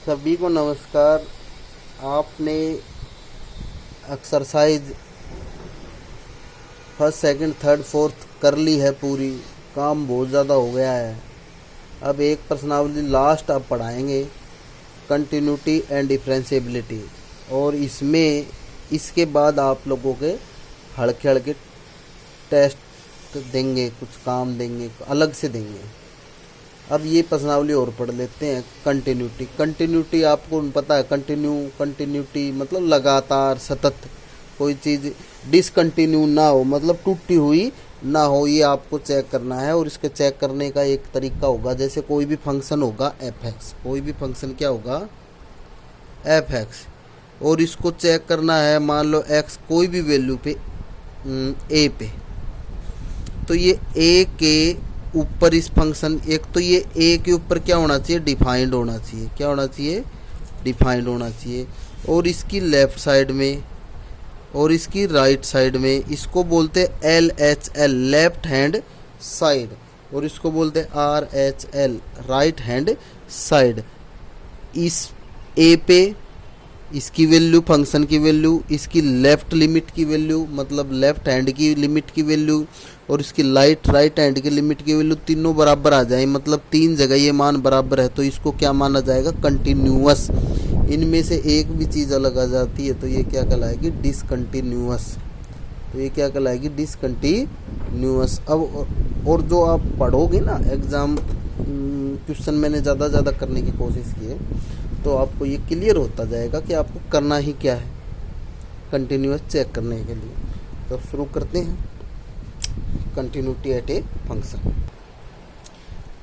सभी को नमस्कार। आपने exercise first second third fourth कर ली है पूरी। काम बहुत ज़्यादा हो गया है। अब एक प्रश्नावली लास्ट आप पढ़ाएंगे, कंटिन्यूटी एंड डिफरेंशिएबिलिटी, और इसके बाद आप लोगों के हल्के हल्के टेस्ट देंगे, कुछ काम देंगे, अलग से देंगे। अब ये प्रश्नावली और पढ़ लेते हैं। कंटिन्यूटी आपको पता है, कंटिन्यूटी मतलब लगातार सतत, कोई चीज़ डिसकंटिन्यू ना हो, मतलब टूटी हुई ना हो, ये आपको चेक करना है। और इसके चेक करने का एक तरीका होगा, जैसे कोई भी फंक्शन होगा f(x), कोई भी फंक्शन क्या होगा f(x), और इसको चेक करना है। मान लो x कोई भी वैल्यू पे a पे, तो ये a के ऊपर इस फंक्शन, एक तो ये a के ऊपर क्या होना चाहिए, डिफाइंड होना चाहिए। क्या होना चाहिए, डिफाइंड होना चाहिए। और इसकी लेफ्ट साइड में और इसकी राइट साइड में, इसको बोलते हैं LHL, लेफ्ट हैंड साइड, और इसको बोलते हैं RHL, राइट हैंड साइड। इस a पे इसकी वैल्यू, फंक्शन की वैल्यू, इसकी लेफ्ट लिमिट की वैल्यू मतलब लेफ्ट हैंड की लिमिट की वैल्यू, और इसकी राइट हैंड की लिमिट की वैल्यू, तीनों बराबर आ जाए, मतलब तीन जगह ये मान बराबर है, तो इसको क्या माना जाएगा, कंटिन्यूअस। इनमें से एक भी चीज़ अलग आ जाती है तो ये क्या कहलाएगी, डिसकंटिन्यूअस। तो ये क्या कहलाएगी, डिसकंटिन्यूअस। अब और जो आप पढ़ोगे ना, एग्ज़ाम क्वेश्चन मैंने ज़्यादा करने की कोशिश की है, तो आपको ये क्लियर होता जाएगा कि आपको करना ही क्या है कंटिन्यूअस चेक करने के लिए। तो शुरू करते हैं। Continuity at a function.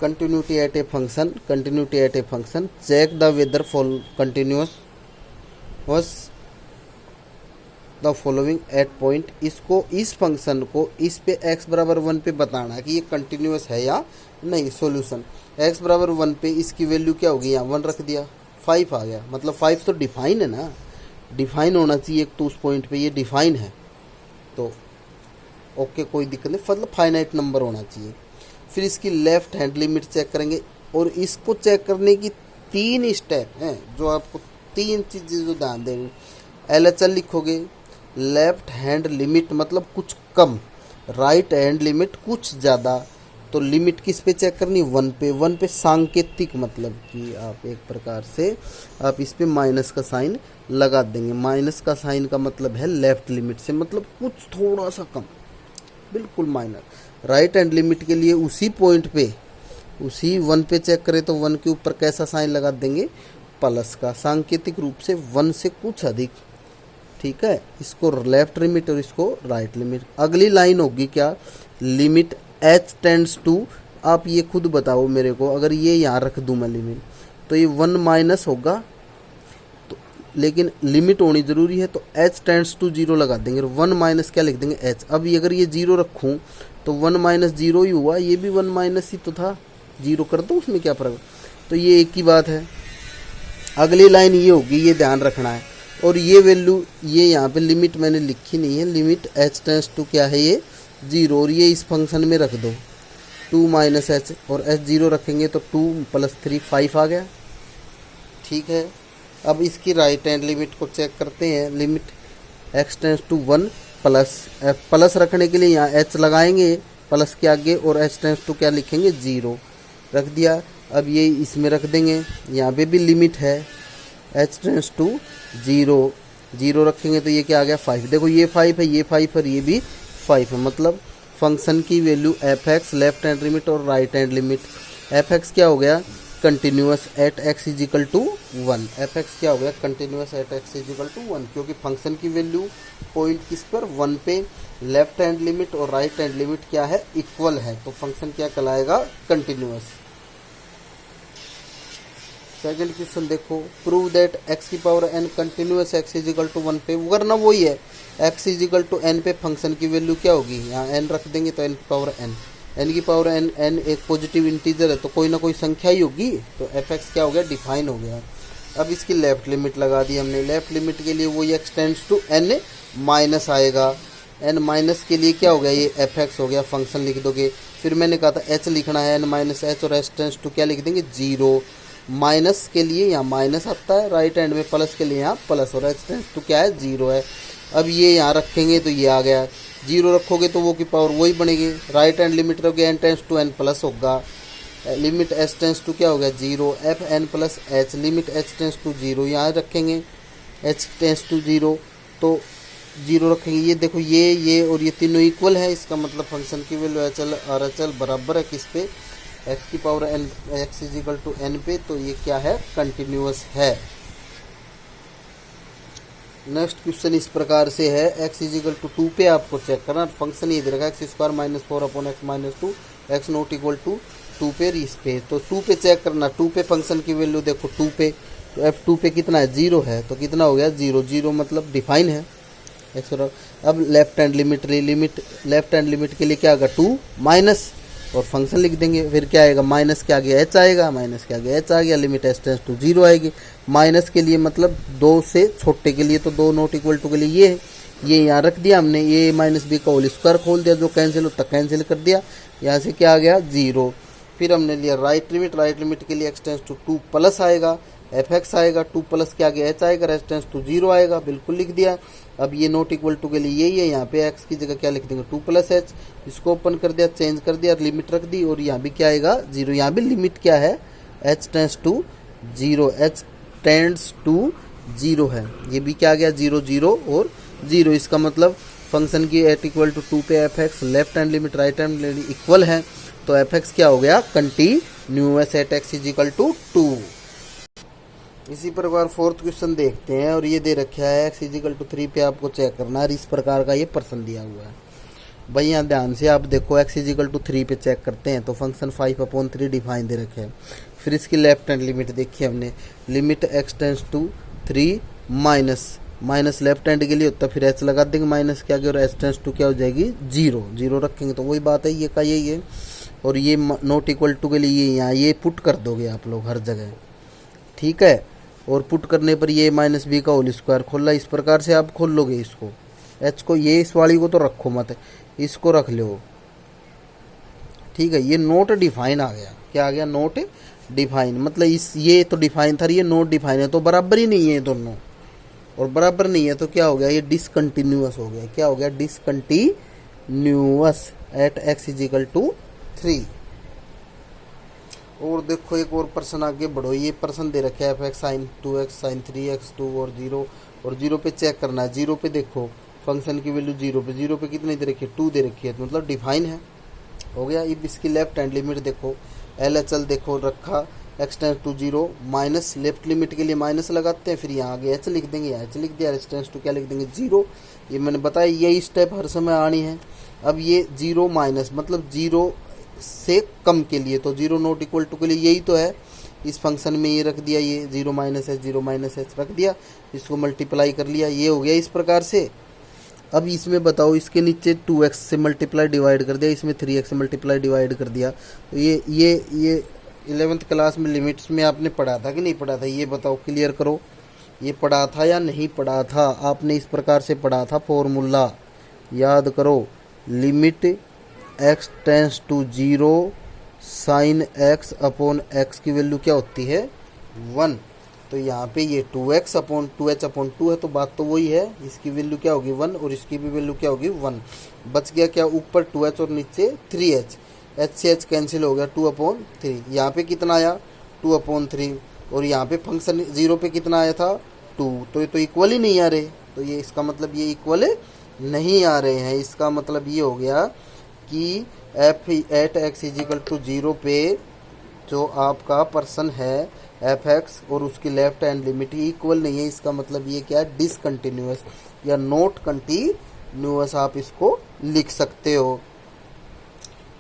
Continuity at a function check the whether fall continuous was the following at point. इसको, इस फंक्शन को इस पे x बराबर 1 पे बताना है कि ये कंटिन्यूअस है या नहीं। सॉल्यूशन, x बराबर 1 पे इसकी वैल्यू क्या होगी, यहाँ 1 रख दिया, 5 आ गया, मतलब 5 तो डिफाइन है ना, डिफाइन होना चाहिए एक तो उस पॉइंट पे, ये डिफाइन है तो ओके, कोई दिक्कत नहीं, मतलब फाइनाइट नंबर होना चाहिए। फिर इसकी लेफ्ट हैंड लिमिट चेक करेंगे, और इसको चेक करने की 3 स्टेप हैं, जो आपको 3 चीज़ें जो ध्यान देंगे। LHL लिखोगे, लेफ्ट हैंड लिमिट मतलब कुछ कम, राइट हैंड लिमिट कुछ ज़्यादा। तो लिमिट किस पे चेक करनी, 1 पे सांकेतिक, मतलब कि आप एक प्रकार से आप इस पे माइनस का साइन लगा देंगे। माइनस का साइन का मतलब है लेफ्ट लिमिट से, मतलब कुछ थोड़ा सा कम, बिल्कुल माइनर। राइट हैंड लिमिट के लिए उसी पॉइंट पे, उसी 1 पे चेक करें तो 1 के ऊपर कैसा साइन लगा देंगे, प्लस का, सांकेतिक रूप से 1 से कुछ अधिक, ठीक है। इसको लेफ्ट लिमिट और इसको राइट लिमिट। अगली लाइन होगी क्या, लिमिट h टेंड्स टू, आप ये खुद बताओ मेरे को, अगर ये यहाँ रख दूँ मैं लिमिट, तो ये 1 माइनस होगा, तो लेकिन लिमिट होनी ज़रूरी है, तो h टेंड्स टू 0 लगा देंगे, 1 माइनस क्या लिख देंगे, h। अब ये अगर ये 0 रखूँ तो 1 माइनस 0 ही हुआ, ये भी 1 माइनस ही तो था, 0 कर दो, उसमें क्या फर्क। तो ये एक ही बात है। अगली लाइन ये होगी, ये ध्यान रखना है। और ये वैल्यू, ये यहाँ पे लिमिट मैंने लिखी नहीं है, लिमिट h टेंड्स टू क्या है, ये 0, और ये इस फंक्शन में रख दो 2 माइनस h, और h 0 रखेंगे तो 2 + 3 5 आ गया, ठीक है। अब इसकी राइट हैंड लिमिट को चेक करते हैं। Limit x tends to 1 plus f, plus रखने के लिए यहाँ h लगाएंगे प्लस के आगे, और h टेंड्स टू क्या लिखेंगे, 0 रख दिया। अब ये इसमें रख देंगे, यहाँ पे भी लिमिट है h टेंड्स टू 0 रखेंगे तो ये क्या आ गया, 5। देखो ये 5 है, ये 5 है, ये भी 5 है, मतलब फंक्शन की value f(x), left hand limit और राइट हैंड लिमिट। f(x) क्या हो गया, continuous at x is equal to 1। f(x) क्या हो गया, continuous at x is equal to 1, क्योंकि फंक्शन की वैल्यू पॉइंट किस पर, 1 पे, लेफ्ट हैंड लिमिट और राइट हैंड लिमिट क्या है, इक्वल है, तो फंक्शन क्या कहलाएगा, कंटिन्यूअस। सेकंड क्वेश्चन देखो, प्रूव दैट x की power n continuous x is equal to 1 पे, वरना वही है, x इजिकल टू n पे फंक्शन की वैल्यू क्या होगी, यहाँ n रख देंगे तो n की पावर n की पावर n एक पॉजिटिव इंटीजर है, तो कोई ना कोई संख्या ही होगी, तो f(x) क्या हो गया, डिफाइन हो गया। अब इसकी लेफ्ट लिमिट लगा दी हमने। लेफ्ट लिमिट के लिए वो x tends to n minus आएगा, n माइनस के लिए क्या हो गया, ये f(x) हो गया, फंक्शन लिख दोगे। फिर मैंने कहा था h लिखना है, n माइनस h, और h टेंड्स टू क्या लिख देंगे, 0। माइनस के लिए यहाँ माइनस आता है, राइट हैंड में प्लस के लिए यहाँ प्लस, और एक्स टेंस टू क्या है 0 है। अब ये यहाँ रखेंगे तो ये आ गया, 0 रखोगे तो वो की पावर वही बनेगी, राइट हैंड लिमिट रखोगे N tends to N plus होगा, लिमिट एच टेंस टू क्या हो गया 0, F N plus H, limit H tends to 0 यहाँ रखेंगे, एच टेंस टू 0 तो 0 रखेंगे। ये देखो ये और ये तीनों इक्वल है, इसका मतलब फंक्शन की वैल्यू एच एल और एच एल बराबर है किस पे, एक्स की power N, X is equal to N पे, तो ये क्या है कंटिन्यूअस है। नेक्स्ट क्वेश्चन इस प्रकार से है, एक्स इज इक्वल टू 2 पे आपको चेक करना, फंक्शन ये दे रखा है X square minus 4 upon X minus 2, X not equal to 2 पे इस पे, तो 2 पे चेक करना, 2 पे फंक्शन की वैल्यू देखो 2 पे, तो एफ 2 पे कितना है 0 है, तो कितना हो गया 0, 0 मतलब डिफाइन है एक्स। अब left hand limit left hand limit के लिए क्या आएगा 2 माइनस, और फंक्शन लिख देंगे, फिर क्या आएगा माइनस के आगे एच आएगा, माइनस के आगे एच आ गया, लिमिट एच टेंस टू 0 आएगी। माइनस के लिए मतलब 2 से छोटे के लिए तो 2 नॉट इक्वल टू के लिए ये यहाँ रख दिया हमने, ये माइनस बी का होल स्क्वायर खोल दिया, जो कैंसिल होता कैंसिल कर दिया, यहाँ से क्या आ गया 0। फिर हमने लिया राइट लिमिट के लिए एक्स टेंस टू 2 प्लस आएगा, एफ एक्स आएगा, 2 प्लस के आगे एच आएगा, एच टेंस टू 0 आएगा, बिल्कुल लिख दिया। अब ये नॉट इक्वल टू के लिए यही है, यहाँ पे एक्स की जगह क्या लिख देंगे 2 प्लस एच, इसको ओपन कर दिया, चेंज कर दिया, लिमिट रख दी, और यहाँ भी क्या आएगा 0, यहाँ भी लिमिट क्या है H tends to 0, H tends to 0 है, ये भी क्या आ गया 0 0 और 0, इसका मतलब फंक्शन की एट इक्वल टू 2 पे F X left hand limit right hand limit equal है, तो एफ एक्स क्या हो गया continuous at X is equal to 2। इसी प्रकार फोर्थ क्वेश्चन देखते हैं, और ये दे रखा है एक्स इज इक्वल टू 3 पे आपको चेक करना है, इस प्रकार का ये प्रश्न दिया हुआ है भाई। यहाँ ध्यान से आप देखो, एक्स इज इक्वल टू 3 पे चेक करते हैं तो फंक्शन 5/3 डिफाइन दे रखे हैं। फिर इसकी लेफ्ट हैंड लिमिट देखिए हमने, limit X tends to 3 minus left hand के लिए होता है, फिर एच लगा देंगे माइनस के आगे, और एच टेंस टू क्या हो जाएगी 0 रखेंगे, तो वही बात है ये का यही है। और ये नॉट इक्वल टू के लिए यहाँ ये पुट कर दोगे आप लोग हर जगह, ठीक है। और पुट करने पर ये माइनस बी का होल स्क्वायर खोला, इस प्रकार से आप खोल लोगे इसको, एच को, ये इस वाली को तो रखो मत, इसको रख लो, ठीक है। ये नोट डिफाइन आ गया, क्या आ गया नोट डिफाइन, मतलब इस ये तो डिफाइन था, ये नोट डिफाइन है, तो बराबर ही नहीं है दोनों, और बराबर नहीं है तो क्या हो गया ये डिसकंटिन्यूअस हो गया, क्या हो गया discontinuous at X is equal to 3। और देखो एक और प्रश्न आगे बढ़ो, ये प्रश्न दे रखा है F x sign 2x sign 3x 2 और 0 पे चेक करना है। 0 पे देखो फंक्शन की वैल्यू 0 पे कितनी दे रखी है 2 दे रखी है, तो मतलब डिफाइन है, हो गया। अब इसकी लेफ्ट हैंड लिमिट देखो, एल एच एल देखो रखा, X tends to 0 minus, left limit के लिए माइनस लगाते हैं, फिर यहाँ आगे एच लिख देंगे, एच लिख दिया, एक्स टेंस टू क्या लिख देंगे 0। ये मैंने बताया यही स्टेप हर समय आनी है। अब ये 0 माइनस मतलब 0 से कम के लिए, तो 0 नॉट इक्वल टू के लिए यही तो है, इस फंक्शन में ये रख दिया, ये 0 माइनस एच रख दिया, इसको मल्टीप्लाई कर लिया, ये हो गया इस प्रकार से। अब इसमें बताओ, इसके नीचे 2x से मल्टीप्लाई डिवाइड कर दिया, इसमें 3x से मल्टीप्लाई डिवाइड कर दिया, तो ये 11th क्लास में लिमिट्स में आपने पढ़ा था कि नहीं पढ़ा था, ये बताओ, क्लियर करो, ये पढ़ा था या नहीं पढ़ा था आपने, इस प्रकार से पढ़ा था, फॉर्मूला याद करो, limit x tends to 0 sine x upon x की वैल्यू क्या होती है 1, तो यहाँ पे ये 2x अपॉन 2h अपॉन 2 है, तो बात तो वही है, इसकी वैल्यू क्या होगी 1 और इसकी भी वैल्यू क्या होगी 1। बच गया क्या, ऊपर 2h और नीचे 3h, h से h कैंसिल हो गया 2/3, यहाँ पे कितना आया 2/3, और यहाँ पे फंक्शन 0 पे कितना आया था 2, तो ये तो इक्वल ही नहीं आ रहे, तो ये इसका मतलब ये इक्वल नहीं आ रहे हैं। इसका मतलब ये हो गया कि F at X is equal to 0 पे जो आपका पर्सन है एफ एक्स और उसकी लेफ्ट हैंड लिमिट ही इक्वल नहीं है, इसका मतलब ये क्या है डिसकंटिन्यूअस या नॉट कंटिन्यूअस, आप इसको लिख सकते हो।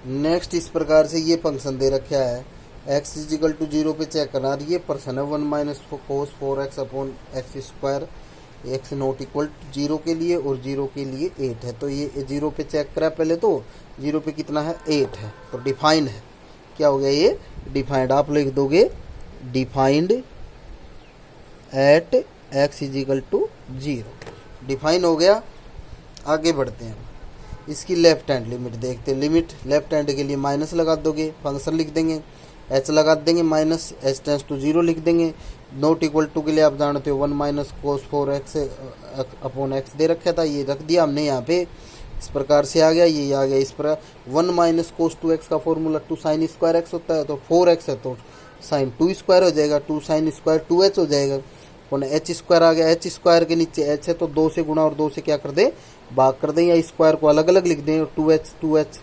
नेक्स्ट इस प्रकार से ये फंक्शन दे रखा है, एक्स इज इक्वल टू 0 पे चेक करना, ये पर्सन है 1 minus cos 4x upon X square, X not equal to 0 के लिए और 0 के लिए 8 है, तो ये 0 पे चेक करा पहले, तो 0 पे कितना है 8 है, तो डिफाइंड है, क्या हो गया ये डिफाइंड, आप लिख दोगे defined at X is equal to 0, define हो गया। आगे बढ़ते हैं, इसकी लेफ्ट हैंड लिमिट देखते हैं, लिमिट लेफ्ट हैंड के लिए माइनस लगा दोगे, फंक्शन लिख देंगे, एच लगा देंगे माइनस एच टेंस टू 0 लिख देंगे। नॉट इक्वल टू के लिए आप जानते हो 1 minus cos 4x upon x दे रखा था, ये रख दिया हमने यहाँ पे, इस प्रकार से आ गया, ये आ गया इस प्रकार। 1 माइनस कोस 2x का फॉर्मूला 2 साइन स्क्वायर एक्स होता है, तो 4x है तो साइन 2 स्क्वायर हो जाएगा, 2 साइन स्क्वायर 2h हो जाएगा। और एच स्क्वायर आ गया, एच स्क्वायर के नीचे एच है तो 2 से गुणा और 2 से क्या कर दे भाग कर दें, या स्क्वायर को अलग अलग लिख दें। 2h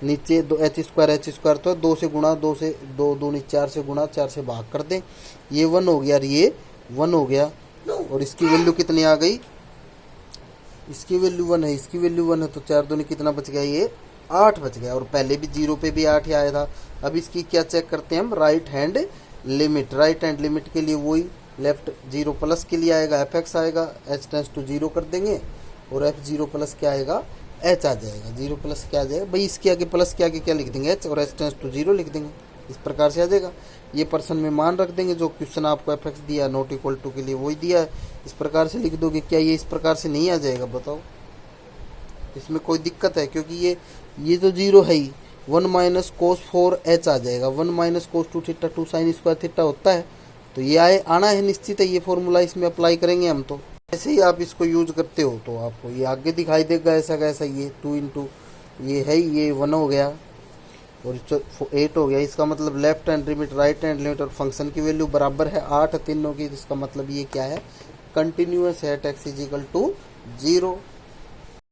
नीचे दो एच स्क्वायर तो 2 से गुणा, 2 से 2 दूनी 4 से गुणा, 4 से भाग कर दें, ये 1 हो गया और ये 1 हो गया। और इसकी वैल्यू कितनी आ गई, इसकी वैल्यू 1 है, इसकी वैल्यू 1 है, तो 4 दूनी कितना बच गया, ये 8 बच गया। और पहले भी 0 पे भी 8 ही आया था। अब इसकी क्या चेक करते हैं हम, right hand limit. Right hand limit के लिए वही लेफ्ट 0 प्लस के लिए आएगा एफ एक्स आएगा, एच टेंस टू 0 कर देंगे और एफ 0 प्लस क्या आएगा, एच आ जाएगा। 0 प्लस क्या आ जाएगा भाई, इसके आगे प्लस के आगे क्या लिख देंगे, एच, और एच टेंस टू 0 लिख देंगे, इस प्रकार से आ जाएगा। ये पर्सन में मान रख देंगे, जो क्वेश्चन आपको एफ एक्स दिया नॉट इक्वल टू के लिए वही दिया है, इस प्रकार से लिख दोगे। क्या ये इस प्रकार से नहीं आ जाएगा बताओ, इसमें कोई दिक्कत है, क्योंकि ये तो 0 है ही। 1 माइनस कोस 4h आ जाएगा, 1 माइनस कोस 2 थीटा 2 साइन स्क्वायर थीटा होता है, तो ये आना है निश्चित है, ये फॉर्मूला इसमें अप्लाई करेंगे हम। तो ऐसे ही आप इसको यूज करते हो तो आपको ये आगे दिखाई देगा ऐसा कैसा, ये 2 इंटू ये है, ये 1 हो गया और 8 हो गया। इसका मतलब left hand limit right hand limit और फंक्शन की वैल्यू बराबर है 8 तीनों की। इसका मतलब ये क्या है, कंटिन्यूअस है, x इज इक्वल टू 0।